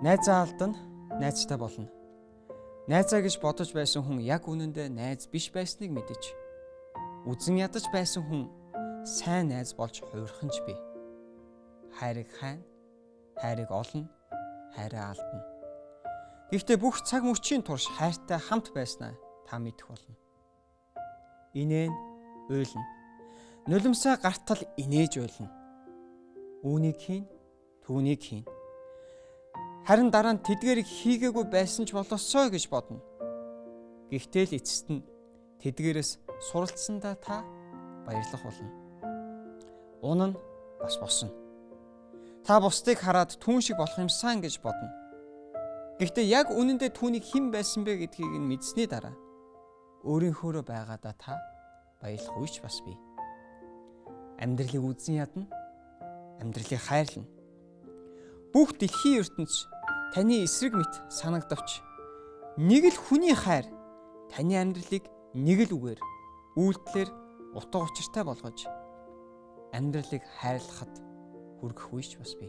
Найзаа алдан найзтай болно. Найзаа гэж бодож байсан хүн яг үнэндээ найз биш байсныг мэдэж, үзэн ядаж байсан хүн сайн найз болж хувирхан ч бий. Хайрыг хайна, хайрыг олно, хайраа алдна. Гэхдээ бүх цаг мөчийн турш хайртай хамт байснаа та мэдэх болно. Инээн уйлна. Нулимсаа гартал инээж уйлна. Үүнийг хийн, түүнийг хийн. Харин дараа нь тэдгээрийг хийгээгүй байсан ч болосоо гэж бодно. Гэхдээ л эцэст нь тэдгээрээс суралцсандаа та баярлах болно. Унана бас босно. Та бусдыг хараад түүн шиг болох юмсан гэж бодно. Гэхдээ яг үнэндээ түүнийг хэн байсан бэ гэдгийг нь мэдсэний дараа өөрийнхөөрөө байгаадаа та баярлахгүй ч бас бий. Амьдралыг үзэн ядна, амьдралыг хайрлана. Бүх дэлхийн ертөнц таны эсрэг мэт санагдавч нэг л хүний хайр таны амьдралыг нэг л үгээр үйлдэлээр утга учиртай болгож амьдралыг хайрлахад хүргэхгүй ч бас бий.